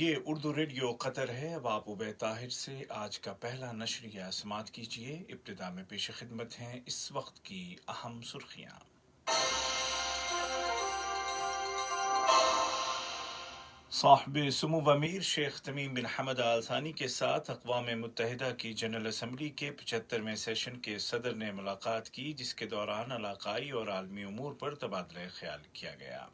یہ اردو ریڈیو قطر ہے۔ اب آپ عبید طاہر سے آج کا پہلا نشریہ سماعت کیجیے۔ ابتدا میں پیش خدمت ہیں اس وقت کی اہم سرخیاں۔ صاحب سمو امیر شیخ تمیم بن حمد آل ثانی کے ساتھ اقوام متحدہ کی جنرل اسمبلی کے 75ویں سیشن کے صدر نے ملاقات کی، جس کے دوران علاقائی اور عالمی امور پر تبادلہ خیال کیا گیا۔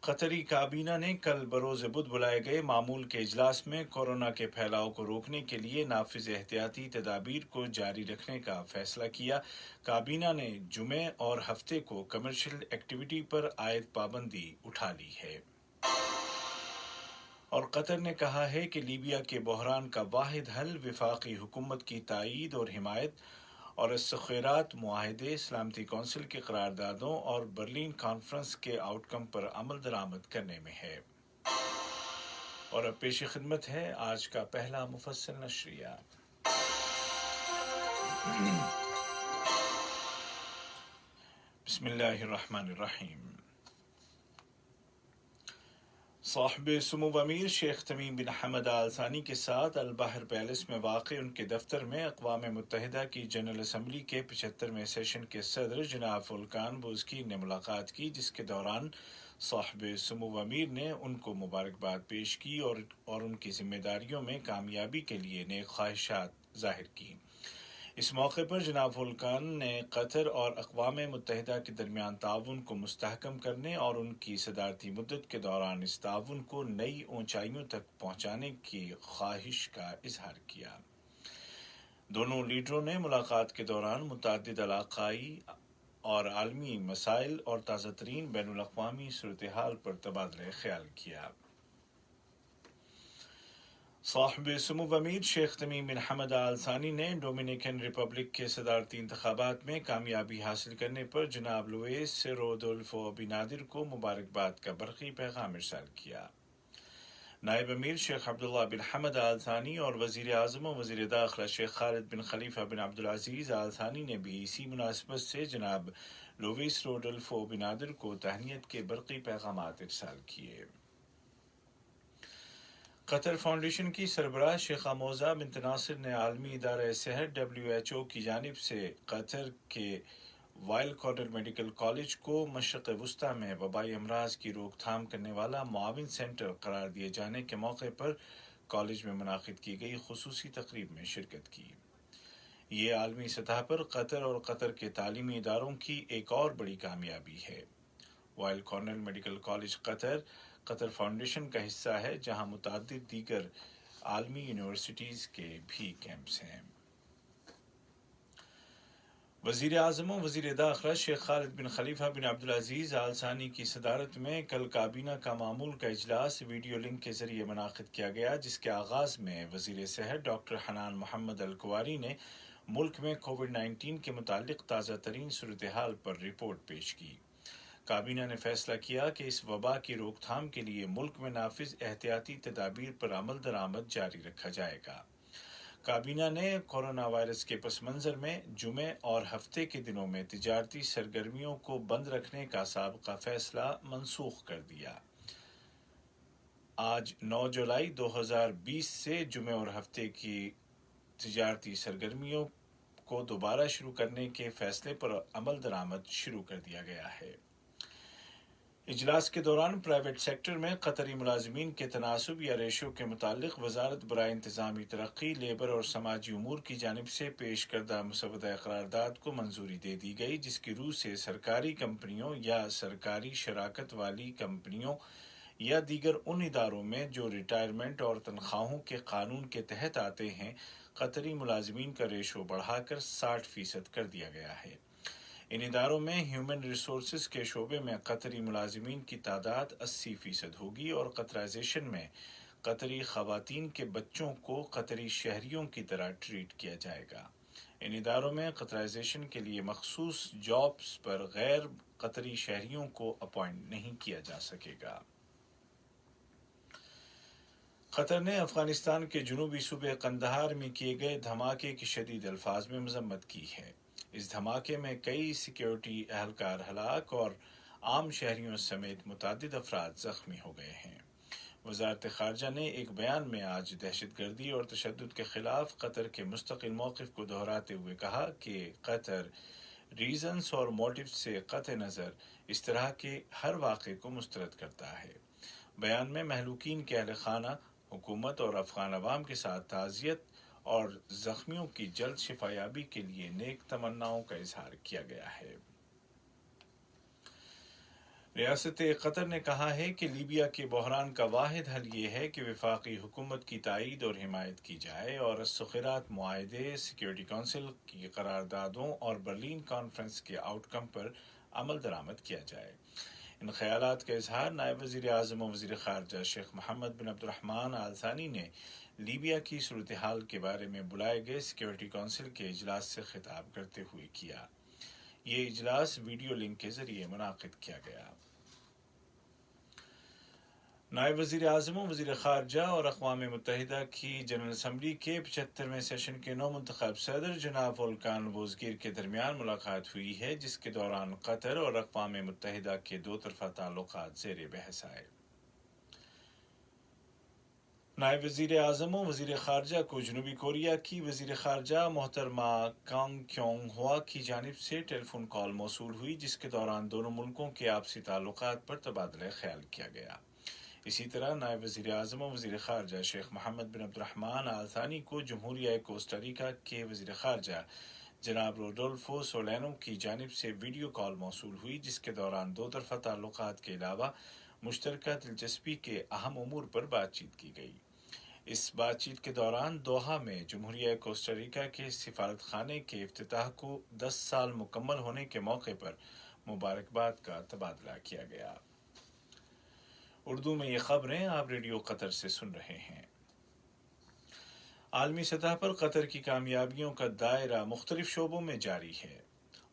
قطری کابینہ نے کل بروز بدھ بلائے گئے معمول کے اجلاس میں کورونا کے پھیلاؤ کو روکنے کے لیے نافذ احتیاطی تدابیر کو جاری رکھنے کا فیصلہ کیا۔ کابینہ نے جمعے اور ہفتے کو کمرشل ایکٹیویٹی پر عائد پابندی اٹھا لی ہے۔ اور قطر نے کہا ہے کہ لیبیا کے بحران کا واحد حل وفاقی حکومت کی تائید اور حمایت اور السخیرات معاہدے، سلامتی کونسل کی قراردادوں اور برلن کانفرنس کے آؤٹ کم پر عمل درآمد کرنے میں ہے۔ اور اب پیش خدمت ہے آج کا پہلا مفصل نشریہ۔ بسم اللہ الرحمن الرحیم۔ صاحب سمو امیر شیخ تمیم بن حمد آل ثانی کے ساتھ البحر پیلس میں واقع ان کے دفتر میں اقوام متحدہ کی جنرل اسمبلی کے 75ویں سیشن کے صدر جناب فولکان بوزکین نے ملاقات کی، جس کے دوران صاحب سمو امیر نے ان کو مبارکباد پیش کی اور ان کی ذمہ داریوں میں کامیابی کے لیے نیک خواہشات ظاہر کی۔ اس موقع پر جناب فولکان نے قطر اور اقوام متحدہ کے درمیان تعاون کو مستحکم کرنے اور ان کی صدارتی مدت کے دوران اس تعاون کو نئی اونچائیوں تک پہنچانے کی خواہش کا اظہار کیا۔ دونوں لیڈروں نے ملاقات کے دوران متعدد علاقائی اور عالمی مسائل اور تازہ ترین بین الاقوامی صورتحال پر تبادلہ خیال کیا۔ صاحب سمو امیر شیخ تمیم بن حمد آل ثانی نے ڈومینیکن ریپبلک کے صدارتی انتخابات میں کامیابی حاصل کرنے پر جناب لوئیس رودولفو ابینادر کو مبارکباد کا برقی پیغام ارسال کیا۔ نائب امیر شیخ عبداللہ بن حمد آل ثانی اور وزیر اعظم و وزیر داخلہ شیخ خالد بن خلیفہ بن عبدالعزیز آل ثانی نے بھی اسی مناسبت سے جناب لوئیس رودولفو ابینادر کو تہنیت کے برقی پیغامات ارسال کیے۔ قطر فاؤنڈیشن کی سربراہ شیخہ موزہ بنت ناصر نے عالمی ادارہ صحت WHO کی جانب سے قطر کے وائل کارنر میڈیکل کالج کو مشرق وسطی میں وبائی امراض کی روک تھام کرنے والا معاون سینٹر قرار دیے جانے کے موقع پر کالج میں منعقد کی گئی خصوصی تقریب میں شرکت کی۔ یہ عالمی سطح پر قطر اور قطر کے تعلیمی اداروں کی ایک اور بڑی کامیابی ہے۔ وائل کارنر میڈیکل کالج قطر فاؤنڈیشن کا حصہ ہے، جہاں متعدد دیگر عالمی یونیورسٹیز کے بھی کیمپس ہیں۔ وزیر اعظم و وزیر داخلہ شیخ خالد بن خلیفہ بن عبدالعزیز آل ثانی کی صدارت میں کل کابینہ کا معمول کا اجلاس ویڈیو لنک کے ذریعے منعقد کیا گیا، جس کے آغاز میں وزیر صحت ڈاکٹر حنان محمد الکواری نے ملک میں کووڈ-19 کے متعلق تازہ ترین صورتحال پر رپورٹ پیش کی۔ کابینہ نے فیصلہ کیا کہ اس وبا کی روک تھام کے لیے ملک میں نافذ احتیاطی تدابیر پر عمل درآمد جاری رکھا جائے گا۔ کابینہ نے کورونا وائرس کے پس منظر میں جمعے اور ہفتے کے دنوں میں تجارتی سرگرمیوں کو بند رکھنے کا سابقہ فیصلہ منسوخ کر دیا۔ آج 9 جولائی 2020 سے جمعے اور ہفتے کی تجارتی سرگرمیوں کو دوبارہ شروع کرنے کے فیصلے پر عمل درآمد شروع کر دیا گیا ہے۔ اجلاس کے دوران پرائیویٹ سیکٹر میں قطری ملازمین کے تناسب یا ریشو کے متعلق وزارت برائے انتظامی ترقی، لیبر اور سماجی امور کی جانب سے پیش کردہ مسودہ قرارداد کو منظوری دے دی گئی، جس کی روح سے سرکاری کمپنیوں یا سرکاری شراکت والی کمپنیوں یا دیگر ان اداروں میں جو ریٹائرمنٹ اور تنخواہوں کے قانون کے تحت آتے ہیں، قطری ملازمین کا ریشو بڑھا کر 60% کر دیا گیا ہے۔ ان اداروں میں ہیومن ریسورسز کے شعبے میں قطری ملازمین کی تعداد 80% ہوگی اور قطرائزیشن میں قطری خواتین کے بچوں کو قطری شہریوں کی طرح ٹریٹ کیا جائے گا۔ ان اداروں میں قطرائزیشن کے لیے مخصوص جابز پر غیر قطری شہریوں کو اپوائنٹ نہیں کیا جا سکے گا۔ قطر نے افغانستان کے جنوبی صوبے قندھار میں کیے گئے دھماکے کی شدید الفاظ میں مذمت کی ہے۔ اس دھماکے میں کئی سیکیورٹی اہلکار ہلاک اور عام شہریوں سمیت متعدد افراد زخمی ہو گئے ہیں۔ وزارت خارجہ نے ایک بیان میں آج دہشت گردی اور تشدد کے خلاف قطر کے مستقل موقف کو دہراتے ہوئے کہا کہ قطر ریزنز اور موٹیو سے قطع نظر اس طرح کے ہر واقعے کو مسترد کرتا ہے۔ بیان میں مہلوکین کے اہل خانہ، حکومت اور افغان عوام کے ساتھ تعزیت اور زخمیوں کی جلد شفایابی کے لیے نیک تمناؤں کا اظہار کیا گیا ہے۔ ریاست قطر نے کہا ہے کہ لیبیا کے بحران کا واحد حل یہ ہے کہ وفاقی حکومت کی تائید اور حمایت کی جائے اور السخیرات معاہدے، سیکیورٹی کونسل کی قراردادوں اور برلن کانفرنس کے آؤٹ کم پر عمل درآمد کیا جائے۔ ان خیالات کا اظہار نائب وزیر اعظم و وزیر خارجہ شیخ محمد بن عبد الرحمن آل ثانی نے لیبیا کی صورتحال کے بارے میں بلائے گئے سیکیورٹی کونسل کے اجلاس سے خطاب کرتے ہوئے کیا۔ یہ اجلاس ویڈیو لنک کے ذریعے منعقد کیا گیا۔ نائب وزیر اعظم و وزیر خارجہ اور اقوام متحدہ کی جنرل اسمبلی کے 75ویں سیشن کے نو منتخب صدر جناب ولکان بوزگیر کے درمیان ملاقات ہوئی ہے، جس کے دوران قطر اور اقوام متحدہ کے دو طرفہ تعلقات زیر بحث آئے۔ نائب وزیر اعظم و وزیر خارجہ کو جنوبی کوریا کی وزیر خارجہ محترمہ کانگ کیونگ ہوا کی جانب سے ٹیلی فون کال موصول ہوئی، جس کے دوران دونوں ملکوں کے آپسی تعلقات پر تبادلہ خیال کیا گیا۔ اسی طرح نائب وزیر اعظم و وزیر خارجہ شیخ محمد بن عبد الرحمن آل ثانی کو جمہوریہ کوسٹاریکا کے وزیر خارجہ جناب روڈولفو سولینو کی جانب سے ویڈیو کال موصول ہوئی، جس کے دوران دو طرفہ تعلقات کے علاوہ مشترکہ دلچسپی کے اہم امور پر بات چیت کی گئی۔ اس بات چیت کے دوران دوحہ میں جمہوریہ کوسٹاریکا کے سفارت خانے کے افتتاح کو 10 سال مکمل ہونے کے موقع پر مبارکباد کا تبادلہ کیا گیا۔ اردو میں یہ خبریں آپ ریڈیو قطر سے سن رہے ہیں۔ عالمی سطح پر قطر کی کامیابیوں کا دائرہ مختلف شعبوں میں جاری ہے۔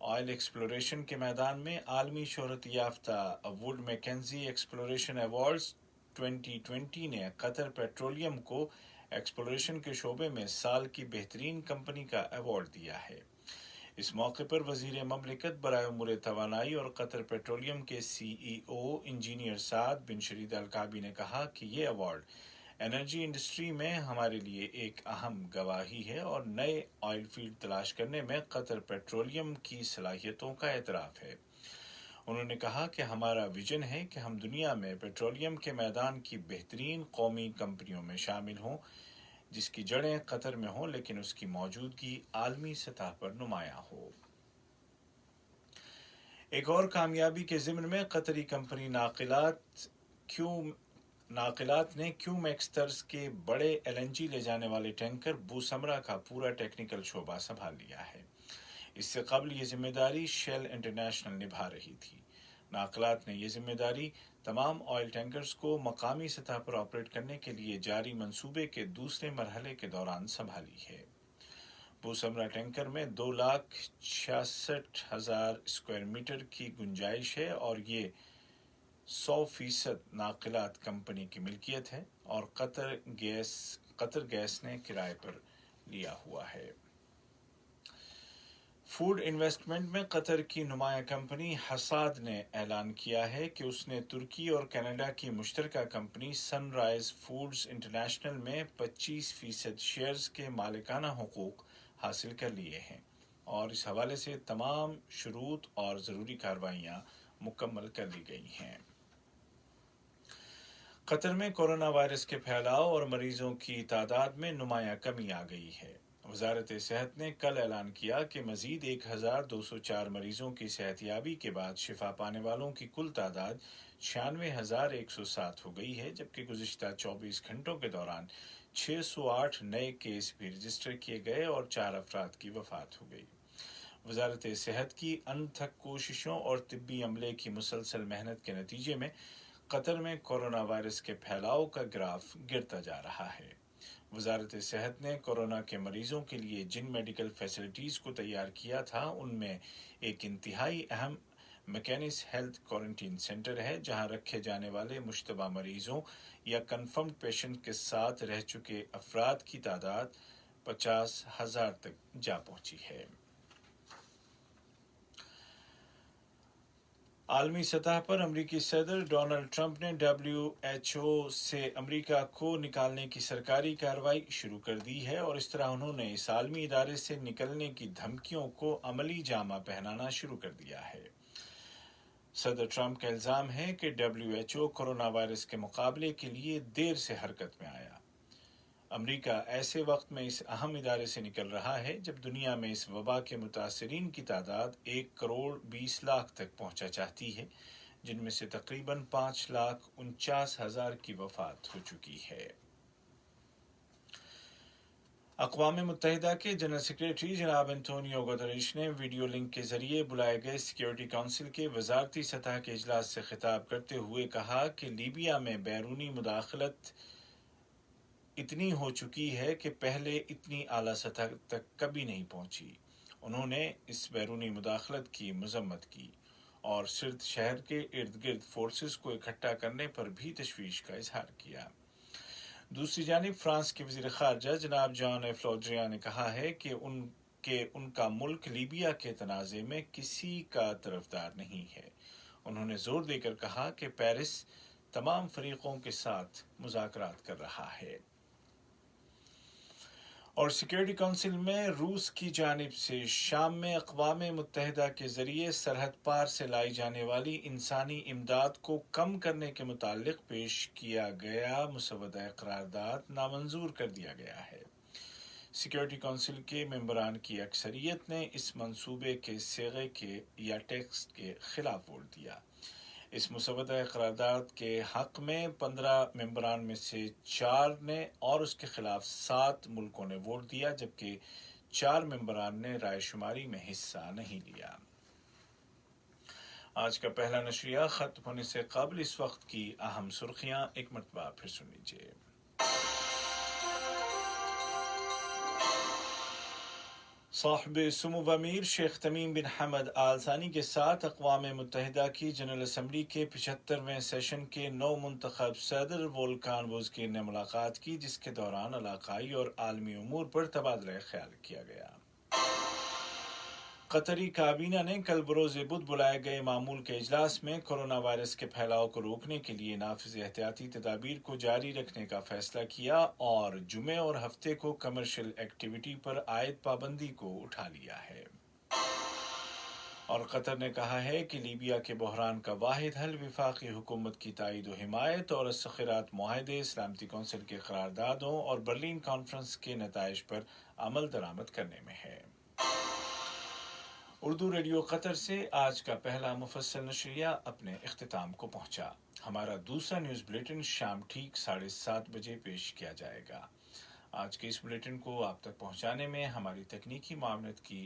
آئل ایکسپلوریشن کے میدان میں عالمی شہرت یافتہ ووڈ میکنزی ایکسپلوریشن ایوارڈز 2020 نے قطر پیٹرولیم کو ایکسپلوریشن کے شعبے میں سال کی بہترین کمپنی کا ایوارڈ دیا ہے۔ اس موقع پر وزیر مملکت برائے امور توانائی اور قطر پیٹرولیم کے CEO انجینئر سعد بن شرید الکعبی نے کہا کہ یہ ایوارڈ انرجی انڈسٹری میں ہمارے لیے ایک اہم گواہی ہے اور نئے آئل فیلڈ تلاش کرنے میں قطر پیٹرولیم کی صلاحیتوں کا اعتراف ہے۔ انہوں نے کہا کہ ہمارا ویژن ہے کہ ہم دنیا میں پیٹرولیم کے میدان کی بہترین قومی کمپنیوں میں شامل ہوں، جس کی جڑیں قطر میں ہوں لیکن اس کی موجودگی عالمی سطح پر نمایاں ہو۔ ایک اور کامیابی کے ضمن میں قطری کمپنی ناقلات نے کیو میکس طرز کے بڑے LNG لے جانے والے ٹینکر بوسمرا کا پورا ٹیکنیکل شعبہ سنبھال لیا ہے۔ اس سے قبل یہ ذمہ داری شیل انٹرنیشنل نبھا رہی تھی۔ ناقلات نے یہ ذمہ داری تمام آئل ٹینکرز کو مقامی سطح پر آپریٹ کرنے کے لیے جاری منصوبے کے دوسرے مرحلے کے دوران سنبھالی ہے۔ بوسمرا ٹینکر میں 2,66,000 اسکوائر میٹر کی گنجائش ہے اور یہ 100% ناقلات کمپنی کی ملکیت ہے اور قطر گیس نے کرائے پر لیا ہوا ہے۔ فوڈ انویسٹمنٹ میں قطر کی نمایاں کمپنی حصاد نے اعلان کیا ہے کہ اس نے ترکی اور کینیڈا کی مشترکہ کمپنی سن رائز فوڈز انٹرنیشنل میں 25% شیئرز کے مالکانہ حقوق حاصل کر لیے ہیں اور اس حوالے سے تمام شروط اور ضروری کارروائیاں مکمل کر لی گئی ہیں۔ قطر میں کورونا وائرس کے پھیلاؤ اور مریضوں کی تعداد میں نمایاں کمی آ گئی ہے۔ وزارت صحت نے کل اعلان کیا کہ مزید 1,204 مریضوں کی صحتیابی کے بعد شفا پانے والوں کی کل تعداد 96,107 ہو گئی ہے، جبکہ گزشتہ 24 گھنٹوں کے دوران 608 نئے کیس بھی رجسٹر کیے گئے اور 4 افراد کی وفات ہو گئی۔ وزارت صحت کی انتھک کوششوں اور طبی عملے کی مسلسل محنت کے نتیجے میں قطر میں کورونا وائرس کے پھیلاؤ کا گراف گرتا جا رہا ہے۔ وزارت صحت نے کورونا کے مریضوں کے لیے جن میڈیکل فیسلٹیز کو تیار کیا تھا ان میں ایک انتہائی اہم میکینس ہیلتھ کوارنٹین سینٹر ہے، جہاں رکھے جانے والے مشتبہ مریضوں یا کنفرمڈ پیشنٹ کے ساتھ رہ چکے افراد کی تعداد 50,000 تک جا پہنچی ہے۔ عالمی سطح پر امریکی صدر ڈونلڈ ٹرمپ نے WHO سے امریکہ کو نکالنے کی سرکاری کارروائی شروع کر دی ہے اور اس طرح انہوں نے اس عالمی ادارے سے نکلنے کی دھمکیوں کو عملی جامہ پہنانا شروع کر دیا ہے۔ صدر ٹرمپ کا الزام ہے کہ WHO کورونا وائرس کے مقابلے کے لیے دیر سے حرکت میں آیا۔ امریکہ ایسے وقت میں اس اہم ادارے سے نکل رہا ہے جب دنیا میں اس وبا کے متاثرین کی تعداد 1,20,00,000 تک پہنچا چاہتی ہے، جن میں سے تقریباً 5,49,000 کی وفات ہو چکی ہے۔ اقوام متحدہ کے جنرل سیکریٹری جناب انتونیو گوتریش نے ویڈیو لنک کے ذریعے بلائے گئے سیکیورٹی کونسل کے وزارتی سطح کے اجلاس سے خطاب کرتے ہوئے کہا کہ لیبیا میں بیرونی مداخلت اتنی ہو چکی ہے کہ پہلے اتنی اعلیٰ سطح تک کبھی نہیں پہنچی۔ انہوں نے اس بیرونی مداخلت کی مذمت کی اور سرت شہر کے ارد گرد فورسز کو اکٹھا کرنے پر بھی تشویش کا اظہار کیا۔ دوسری جانب فرانس کے وزیر خارجہ جناب جان ایف لو ڈریان نے کہا ہے کہ ان کا ملک لیبیا کے تنازع میں کسی کا طرفدار نہیں ہے۔ انہوں نے زور دے کر کہا کہ پیرس تمام فریقوں کے ساتھ مذاکرات کر رہا ہے۔ اور سیکیورٹی کونسل میں روس کی جانب سے شام میں اقوام متحدہ کے ذریعے سرحد پار سے لائی جانے والی انسانی امداد کو کم کرنے کے متعلق پیش کیا گیا مسودہ قرارداد نامنظور کر دیا گیا ہے۔ سیکیورٹی کونسل کے ممبران کی اکثریت نے اس منصوبے کے صیغے کے یا ٹیکسٹ کے خلاف ووٹ دیا۔ اس مسودہ قرارداد کے حق میں 15 ممبران میں سے 4 نے اور اس کے خلاف 7 ملکوں نے ووٹ دیا، جبکہ 4 ممبران نے رائے شماری میں حصہ نہیں لیا۔ آج کا پہلا نشریہ ختم ہونے سے قبل اس وقت کی اہم سرخیاں ایک مرتبہ پھر سن لیجیے۔ صاحب سمو امیر شیخ تمیم بن حمد آل ثانی کے ساتھ اقوام متحدہ کی جنرل اسمبلی کے 75ویں سیشن کے نو منتخب صدر وولکان بوزکیر نے ملاقات کی، جس کے دوران علاقائی اور عالمی امور پر تبادلہ خیال کیا گیا۔ قطری کابینہ نے کل بروز بدھ بلائے گئے معمول کے اجلاس میں کورونا وائرس کے پھیلاؤ کو روکنے کے لیے نافذ احتیاطی تدابیر کو جاری رکھنے کا فیصلہ کیا اور جمعے اور ہفتے کو کمرشل ایکٹیویٹی پر عائد پابندی کو اٹھا لیا ہے۔ اور قطر نے کہا ہے کہ لیبیا کے بحران کا واحد حل وفاقی حکومت کی تائید و حمایت اور الصخرات معاہدے، سلامتی کونسل کے قراردادوں اور برلن کانفرنس کے نتائج پر عمل درآمد کرنے میں ہے۔ اردو ریڈیو قطر سے آج کا پہلا مفصل نشریہ اپنے اختتام کو پہنچا۔ ہمارا دوسرا نیوز بلیٹن شام ٹھیک 7:30 بجے پیش کیا جائے گا۔ آج کے اس بلیٹن کو آپ تک پہنچانے میں ہماری تکنیکی معاونت کی